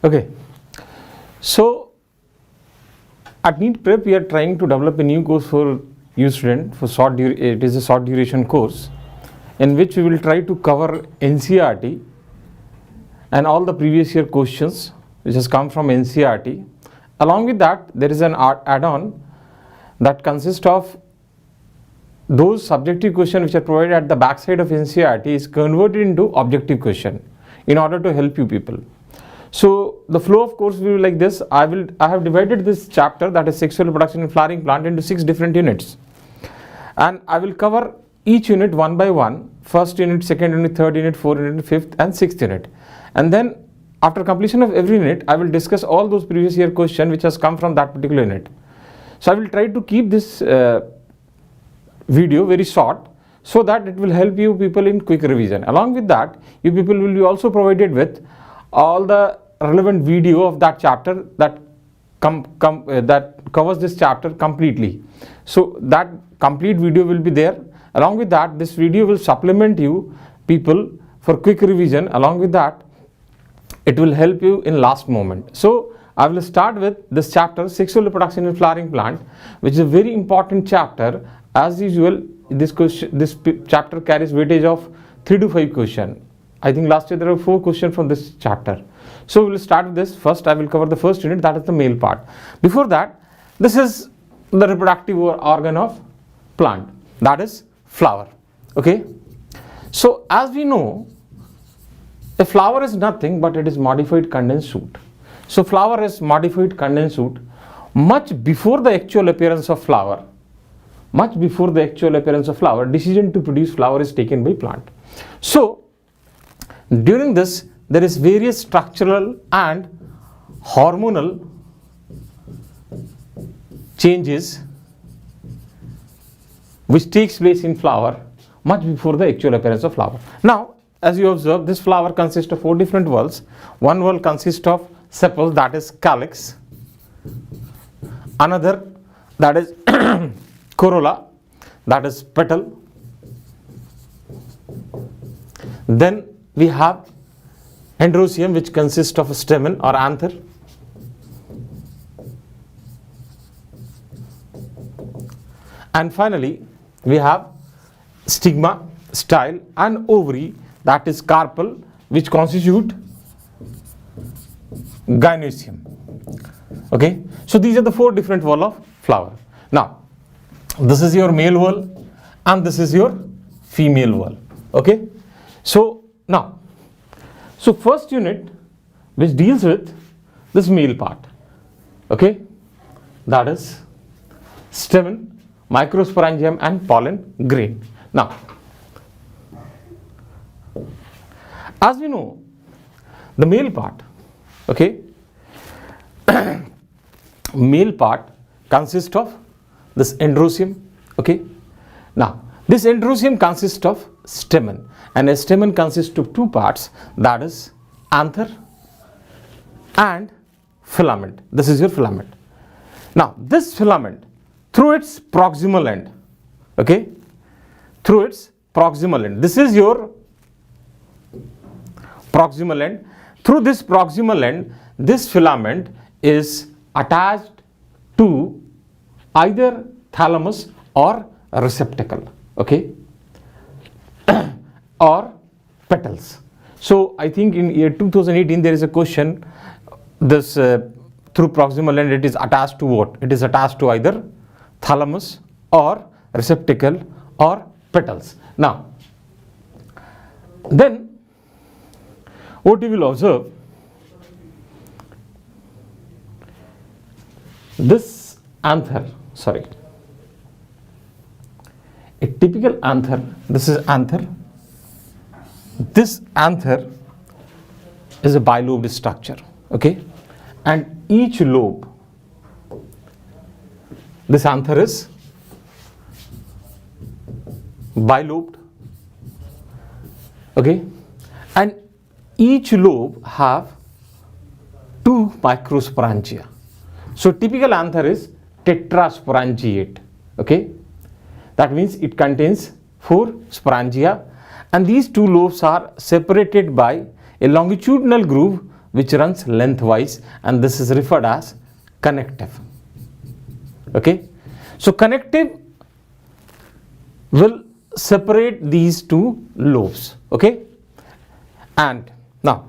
Okay, so at NEET Prep we are trying to develop a new course for you student for it is a short duration course in which we will try to cover NCERT and all the previous year questions which has come from NCERT. Along with that, there is an add-on that consists of those subjective questions which are provided at the back side of NCERT is converted into objective question in order to help you people. So the flow of course will be like this. I have divided this chapter, that is sexual reproduction in flowering plant, into 6 different units, and I will cover each unit one by one. First unit, second unit, third unit, fourth unit, fifth and sixth unit, and then after completion of every unit I will discuss all those previous year questions which has come from that particular unit. So I will try to keep this video very short so that it will help you people in quick revision. Along with that, you people will be also provided with all the relevant video of that chapter that covers this chapter completely. So that complete video will be there. Along with that, this video will supplement you people for quick revision. Along with that, it will help you in last moment. So I will start with this chapter, sexual reproduction in flowering plant, which is a very important chapter. As usual, this chapter carries weightage of 3 to 5 questions. I think last year there were 4 questions from this chapter. So we will start with this. First I will cover the first unit, that is the male part. Before that, this is the reproductive organ of plant, that is flower. Okay. So as we know, a flower is nothing but it is modified condensed shoot. So flower is modified condensed shoot much before the actual appearance of flower. Much before the actual appearance of flower, decision to produce flower is taken by plant. So during this, there is various structural and hormonal changes which takes place in flower much before the actual appearance of flower. Now, as you observe, this flower consists of 4 different whorls. One whorl consists of sepal, that is calyx. Another, that is corolla, that is petal. Then we have androecium, which consists of a stamen or anther. And finally, we have stigma, style and ovary, that is carpel, which constitute gynoecium. Okay, so these are the 4 different whorls of flower. Now, this is your male whorl and this is your female whorl. Okay, so now, so first unit which deals with this male part, okay, that is stamen, microsporangium and pollen grain. Now, as we know, the male part, okay, male part consists of this androecium. Okay, now this androecium consists of stamen, and a stamen consists of 2 parts, that is anther and filament. This is your filament. Now this filament, through its proximal end, okay, through its proximal end, this is your proximal end. Through this proximal end, this filament is attached to either thalamus or receptacle, okay, or petals. So I think in year 2018 there is a question, this through proximal end it is attached to what? It is attached to either thalamus or receptacle or petals. Now then what you will observe, this anther, a typical anther, this is anther. This anther is a bilobed structure, okay, and each lobe, this anther is bilobed, okay, and each lobe have 2 microsporangia. So typical anther is tetrasporangiate, okay, that means it contains 4 sporangia, and these 2 lobes are separated by a longitudinal groove which runs lengthwise, and this is referred as connective. Okay, so connective will separate these two lobes. Okay, and now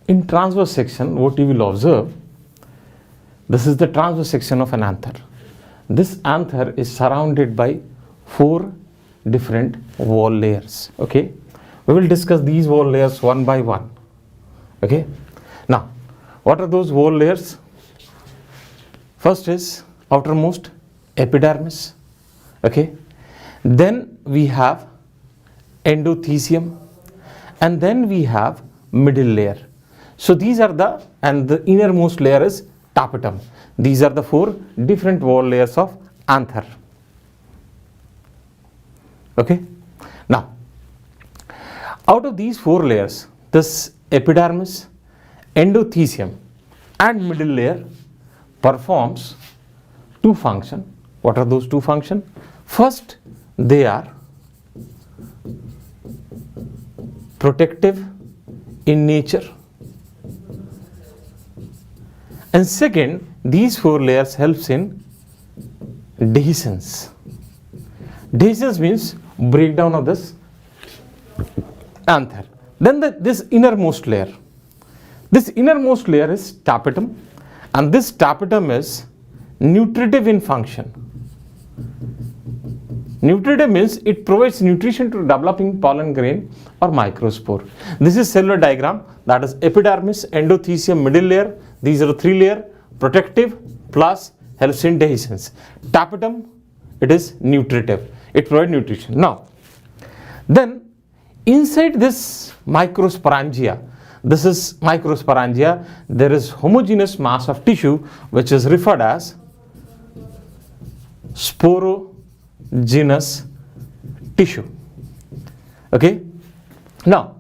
in transverse section, what you will observe, this is the transverse section of an anther. This anther is surrounded by 4 different wall layers. Okay, we will discuss these wall layers one by one. Okay, now what are those wall layers? First is outermost epidermis. Okay, then we have endothecium, and then we have middle layer. So these are and the innermost layer is tapetum. These are the 4 different wall layers of anther. Okay, now out of these 4 layers, this epidermis, endothecium and middle layer performs 2 functions. What are those 2 functions? First, they are protective in nature, and second, these 4 layers helps in dehiscence. Dehiscence means breakdown of this anther. Then this innermost layer. This innermost layer is tapetum, and this tapetum is nutritive in function. Nutritive means it provides nutrition to developing pollen grain or microspore. This is cellular diagram, that is epidermis, endothecium, middle layer. These are the 3 layer, protective plus helps in dehiscence. Tapetum, it is nutritive, it provides nutrition. Now, then inside this microsporangia, this is microsporangia, there is homogeneous mass of tissue which is referred as sporogenous tissue. Okay, now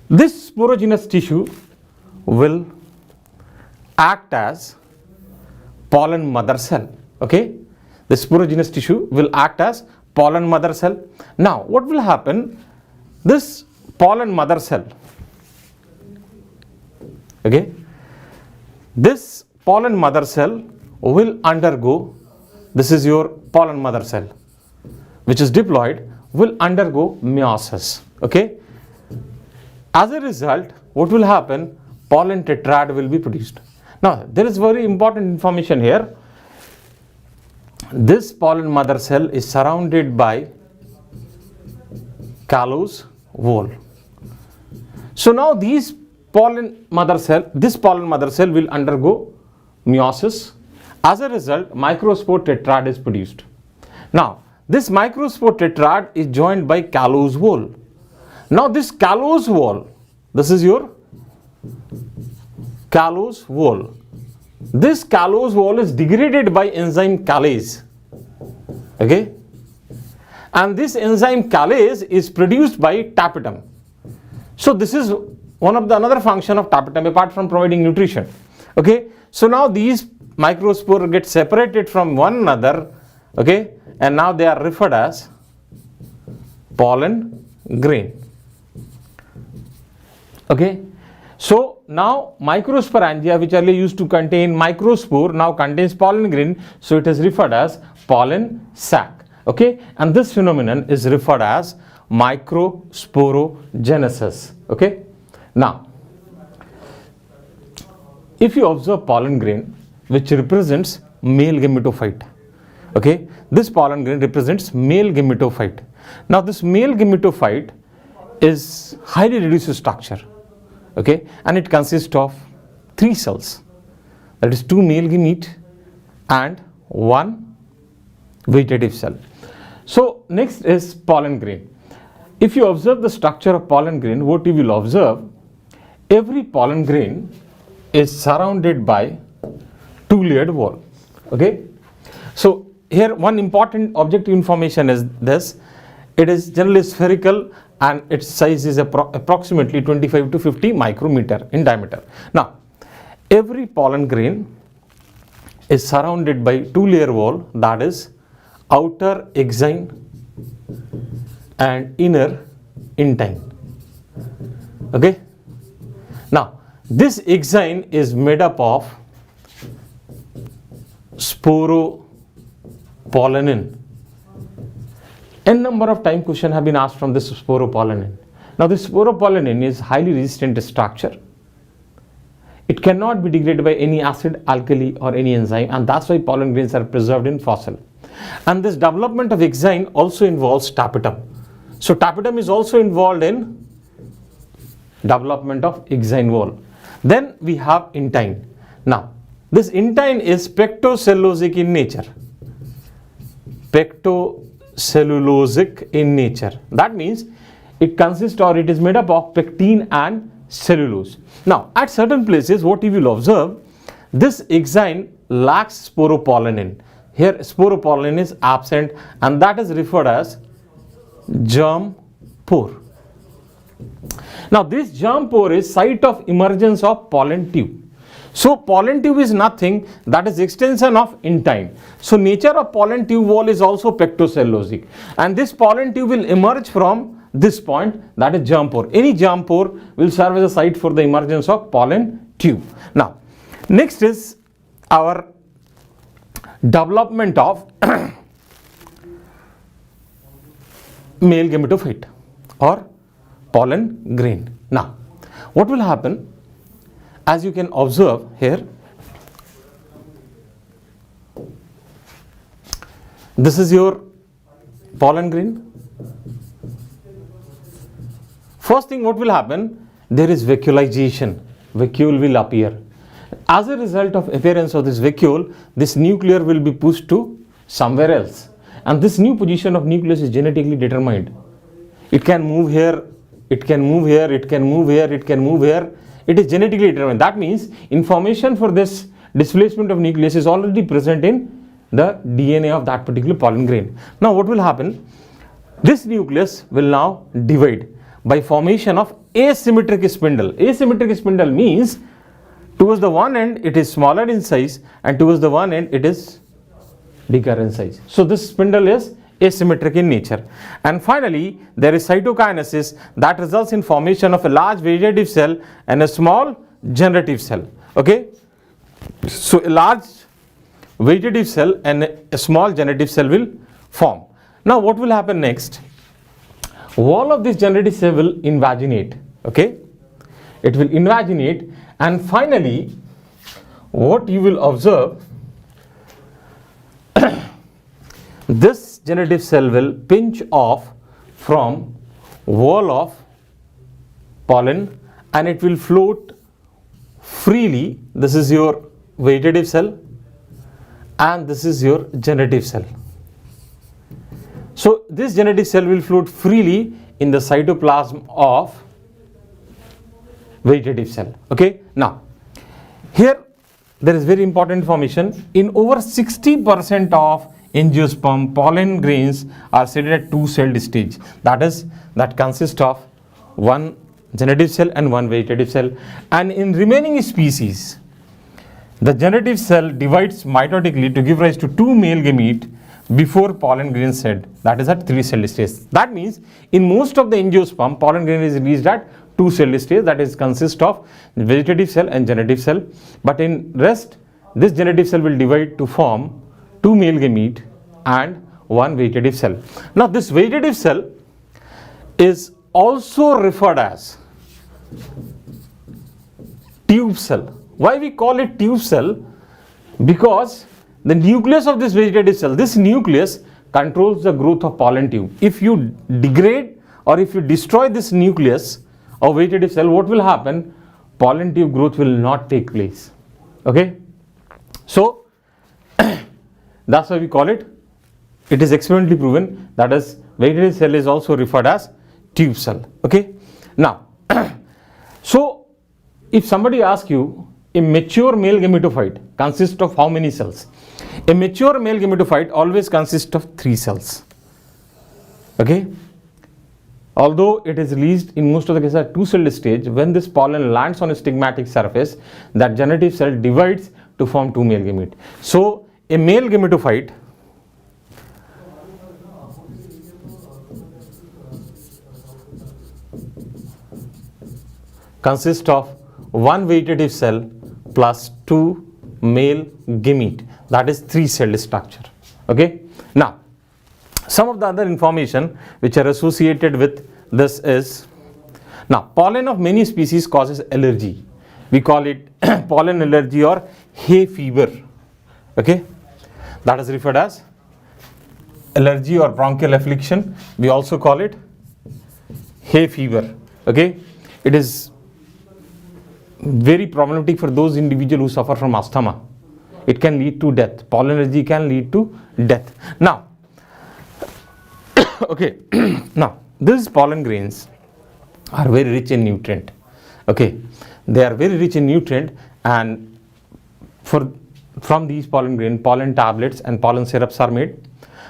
this sporogenous tissue will act as pollen mother cell. Okay, the sporogenous tissue will act as pollen mother cell. Now what will happen, this pollen mother cell, okay, this pollen mother cell will undergo, this is your pollen mother cell which is diploid, will undergo meiosis. Okay, as a result, what will happen, pollen tetrad will be produced. Now there is very important information here. This pollen mother cell is surrounded by callose wall. So now this pollen mother cell will undergo meiosis. As a result, microspore tetrad is produced. Now this microspore tetrad is joined by callose wall. Now this callose wall, this is your callose wall. This callose wall is degraded by enzyme callase. Okay, and this enzyme callase is produced by tapetum. So this is one of the another function of tapetum apart from providing nutrition. Okay, so now these microspore get separated from one another. Okay, and now they are referred as pollen grain. Okay, so now microsporangia, which earlier used to contain microspore, now contains pollen grain, so it is referred as pollen sac. Okay, and this phenomenon is referred as microsporogenesis. Okay, now if you observe pollen grain which represents male gametophyte, okay, this pollen grain represents male gametophyte. Now this male gametophyte is highly reduced structure. Okay, and it consists of 3 cells, that is 2 male gamete and 1 vegetative cell. So next is pollen grain. If you observe the structure of pollen grain, what you will observe, every pollen grain is surrounded by 2-layered wall. Okay, so here one important objective information is this, it is generally spherical and its size is approximately 25 to 50 micrometer in diameter. Now every pollen grain is surrounded by two-layer wall, that is outer exine and inner intine. Okay. Now this exine is made up of sporopollenin. N number of time question have been asked from this sporopollenin. Now this sporopollenin is highly resistant to structure. It cannot be degraded by any acid, alkali or any enzyme, and that's why pollen grains are preserved in fossil. And this development of exine also involves tapetum. So tapetum is also involved in development of exine wall. Then we have intine. Now this intine is pectocellulosic in nature. Pectocellulosic in nature. That means it consists or it is made up of pectin and cellulose. Now at certain places what you will observe, this exine lacks sporopollenin. Here sporopollenin is absent, and that is referred as germ pore. Now this germ pore is site of emergence of pollen tube. So pollen tube is nothing, that is extension of intine. So nature of pollen tube wall is also pectocellulosic, and this pollen tube will emerge from this point, that is germ pore. Any germ pore will serve as a site for the emergence of pollen tube. Now next is our development of male gametophyte or pollen grain. Now what will happen, as you can observe here, this is your pollen grain. First thing what will happen, there is vacuolization. Vacuole will appear. As a result of appearance of this vacuole, this nuclear will be pushed to somewhere else, and this new position of nucleus is genetically determined. It can move here, it can move here, it can move here, it can move here. It is genetically determined. That means information for this displacement of nucleus is already present in the DNA of that particular pollen grain. Now what will happen, this nucleus will now divide by formation of asymmetric spindle. Asymmetric spindle means towards the one end it is smaller in size, and towards the one end it is bigger in size. So this spindle is asymmetric in nature. And finally there is cytokinesis that results in formation of a large vegetative cell and a small generative cell. Okay, so a large vegetative cell and a small generative cell will form. Now what will happen next, all of this generative cell will invaginate. Okay, it will invaginate, and finally what you will observe, this generative cell will pinch off from wall of pollen and it will float freely. This is your vegetative cell and this is your generative cell. So this generative cell will float freely in the cytoplasm of vegetative cell. Okay, now here there is very important information. In over 60% of angiosperm, pollen grains are seated at two-celled stage. That consists of one generative cell and one vegetative cell. And in remaining species, the generative cell divides mitotically to give rise to two male gamete before pollen grain shed. That is at three-celled stage. That means in most of the angiosperm, pollen grain is released at two-celled stage. That is consists of vegetative cell and generative cell. But in rest, this generative cell will divide to form two male gamete and one vegetative cell. Now this vegetative cell is also referred as tube cell. Why we call it tube cell? Because the nucleus of this vegetative cell, this nucleus controls the growth of pollen tube. If you degrade or if you destroy this nucleus of vegetative cell, what will happen? Pollen tube growth will not take place. Okay, so that's why we call it. It is experimentally proven that is vegetative cell is also referred as tube cell. Okay, now so if somebody asks you, a mature male gametophyte consists of how many cells? A mature male gametophyte always consists of 3 cells. Okay, although it is released in most of the cases at two-celled stage, when this pollen lands on a stigmatic surface, that generative cell divides to form two male gamete. So a male gametophyte consists of one vegetative cell plus two male gamete, that is three-celled structure. Okay. Now, some of the other information which are associated with this is, now pollen of many species causes allergy. We call it pollen allergy or hay fever. Okay, that is referred as allergy or bronchial affliction. We also call it hay fever. Okay, it is very problematic for those individuals who suffer from asthma. It can lead to death. Pollen allergy can lead to death. Now, okay, now these pollen grains are very rich in nutrient. Okay, they are very rich in nutrient, and from these pollen grain, pollen tablets and pollen syrups are made,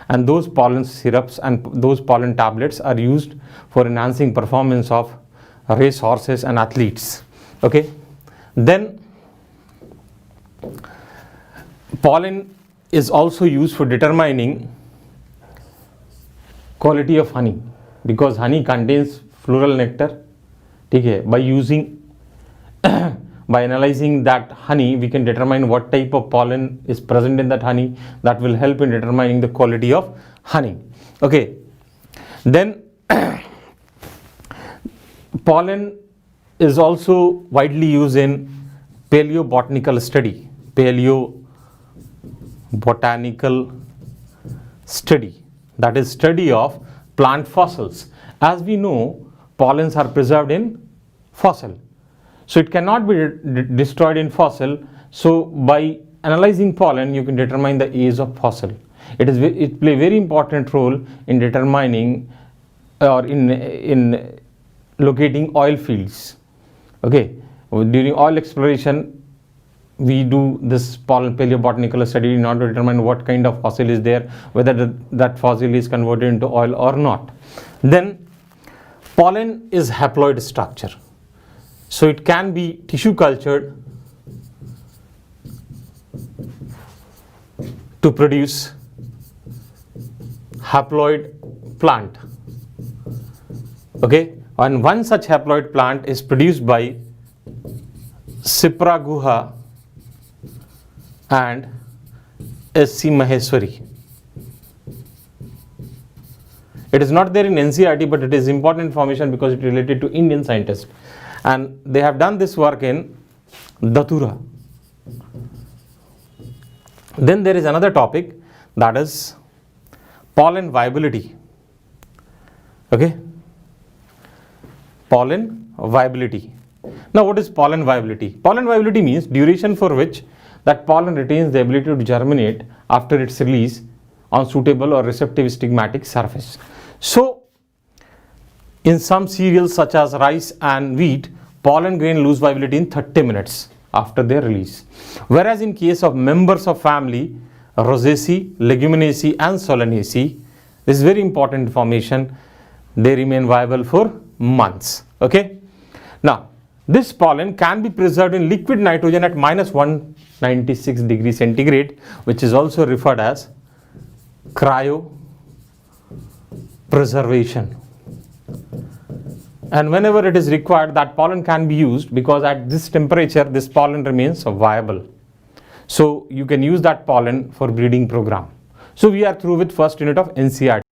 and those pollen syrups and those pollen tablets are used for enhancing performance of race horses and athletes. Okay, then pollen is also used for determining quality of honey, because honey contains floral nectar. Okay, by using by analyzing that honey, we can determine what type of pollen is present in that honey. That will help in determining the quality of honey. Okay, then pollen is also widely used in paleobotanical study. Paleobotanical study, that is study of plant fossils. As we know, pollens are preserved in fossil, so it cannot be destroyed in fossil. So by analyzing pollen, you can determine the age of fossil. It play very important role in determining or in locating oil fields. Okay, during oil exploration, we do this pollen paleobotanical study in order to determine what kind of fossil is there, whether that fossil is converted into oil or not. Then pollen is haploid structure, so it can be tissue cultured to produce haploid plant. Okay, and one such haploid plant is produced by Cypra guha and S.C. Maheswari. It is not there in NCERT, but it is important information because it is related to Indian scientists, and they have done this work in Datura. Then there is another topic, that is pollen viability. Okay, pollen viability. Now, what is pollen viability? Pollen viability means duration for which that pollen retains the ability to germinate after its release on suitable or receptive stigmatic surface. So, in some cereals such as rice and wheat, pollen grain lose viability in 30 minutes after their release. Whereas in case of members of family Rosaceae, Leguminosae and Solanaceae, this is very important information, they remain viable for months. Okay. Now, this pollen can be preserved in liquid nitrogen at minus 196 degrees centigrade, which is also referred as cryopreservation. And whenever it is required, that pollen can be used, because at this temperature, this pollen remains viable. So you can use that pollen for breeding program. So we are through with first unit of NCERT.